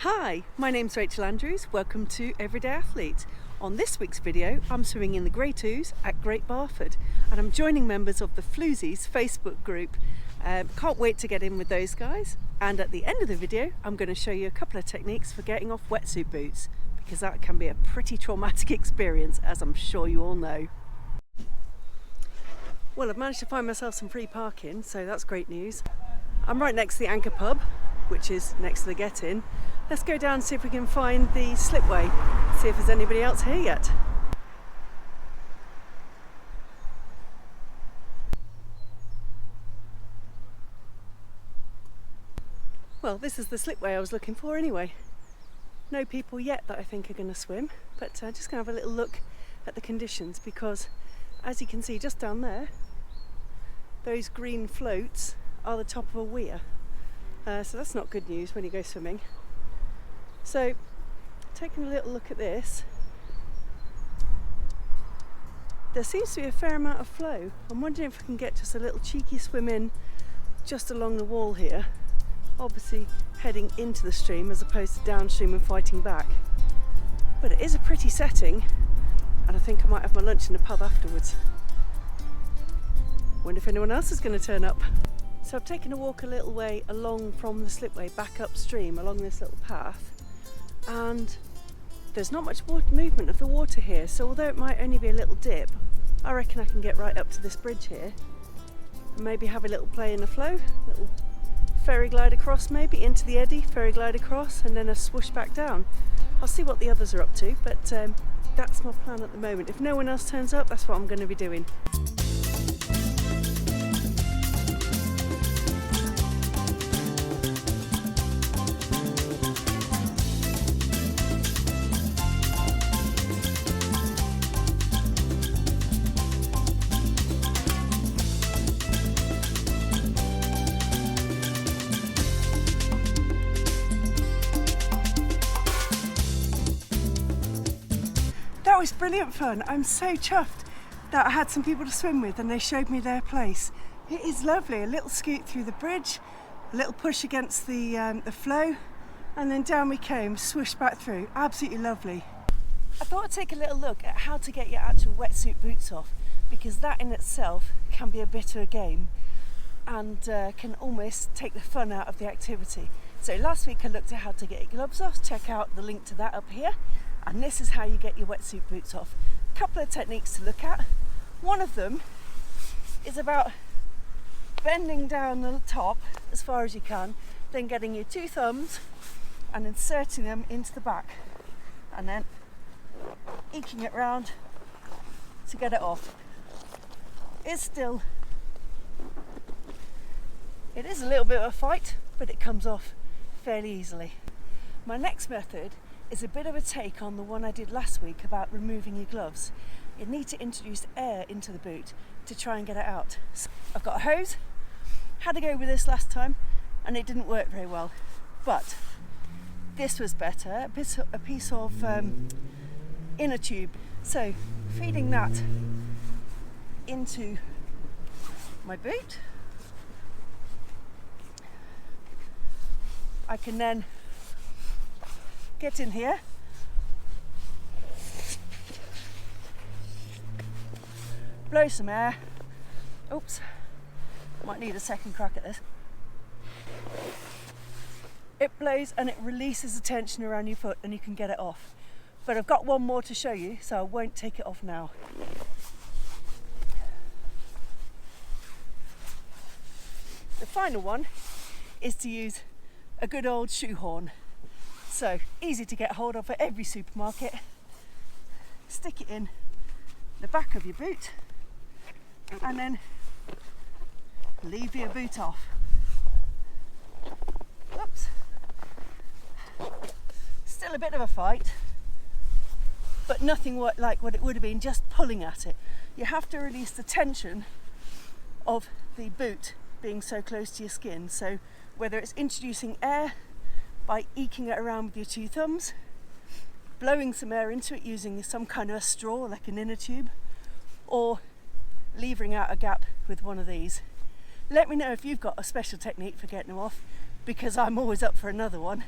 Hi, my name's Rachel Andrews. Welcome to Everyday Athlete. On this week's video, I'm swimming in the Great Ouse at Great Barford, and I'm joining members of the flOUSEies Facebook group. Can't wait to get in with those guys. And at the end of the video, I'm going to show you a couple of techniques for getting off wetsuit boots, because that can be a pretty traumatic experience, as I'm sure you all know. Well, I've managed to find myself some free parking, so that's great news. I'm right next to the Anchor pub, which is next to the get-in. Let's go down and see if we can find the slipway, see if there's anybody else here yet. Well, this is the slipway I was looking for anyway. No people yet that I think are going to swim, but just going to have a little look at the conditions, because as you can see just down there, those green floats are the top of a weir. So that's not good news when you go swimming. So, taking a little look at this, there seems to be a fair amount of flow. I'm wondering if I can get just a little cheeky swim in just along the wall here, obviously heading into the stream as opposed to downstream and fighting back. But it is a pretty setting, and I think I might have my lunch in the pub afterwards. Wonder if anyone else is going to turn up. So I've taken a walk a little way along from the slipway back upstream along this little path, and there's not much movement of the water here, so although it might only be a little dip, I reckon I can get right up to this bridge here and maybe have a little play in the flow, little ferry glide across, maybe into the eddy, ferry glide across, and then a swoosh back down. I'll see what the others are up to, but that's my plan at the moment. If no one else turns up, that's what I'm going to be doing. That was brilliant fun. I'm so chuffed that I had some people to swim with and they showed me their place. It is lovely. A little scoot through the bridge, a little push against the flow, and then down we came, swoosh back through. Absolutely lovely. I thought I'd take a little look at how to get your actual wetsuit boots off, because that in itself can be a bit of a game and can almost take the fun out of the activity. So last week I looked at how to get your gloves off. Check out the link to that up here. And this is how you get your wetsuit boots off. A couple of techniques to look at. One of them is about bending down the top as far as you can, then getting your two thumbs and inserting them into the back, and then eking it round to get it off. It is a little bit of a fight, but it comes off fairly easily. My next method is a bit of a take on the one I did last week about removing your gloves. You need to introduce air into the boot to try and get it out. So I've got a hose, had to go with this last time and it didn't work very well, but this was better, a piece of inner tube. So feeding that into my boot, I can then get in here, blow some air. Oops, might need a second crack at this. It blows and it releases the tension around your foot and you can get it off. But I've got one more to show you, so I won't take it off now. The final one is to use a good old shoehorn. So easy to get hold of at every supermarket. Stick it in the back of your boot and then lever your boot off. Oops. Still a bit of a fight, but nothing like what it would have been just pulling at it. You have to release the tension of the boot being so close to your skin. So whether it's introducing air by eking it around with your two thumbs, blowing some air into it using some kind of a straw like an inner tube, or levering out a gap with one of these. Let me know if you've got a special technique for getting them off, because I'm always up for another one.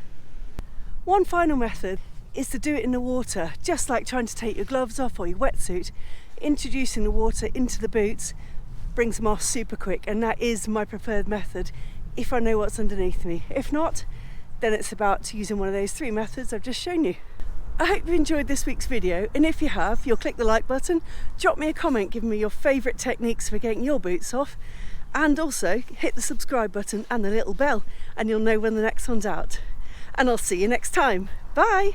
One final method is to do it in the water, just like trying to take your gloves off or your wetsuit. Introducing the water into the boots brings them off super quick, and that is my preferred method if I know what's underneath me. If not, then it's about using one of those 3 methods I've just shown you. I hope you enjoyed this week's video, and if you have, you'll click the like button, drop me a comment giving me your favourite techniques for getting your boots off, and also hit the subscribe button and the little bell and you'll know when the next one's out. And I'll see you next time. Bye!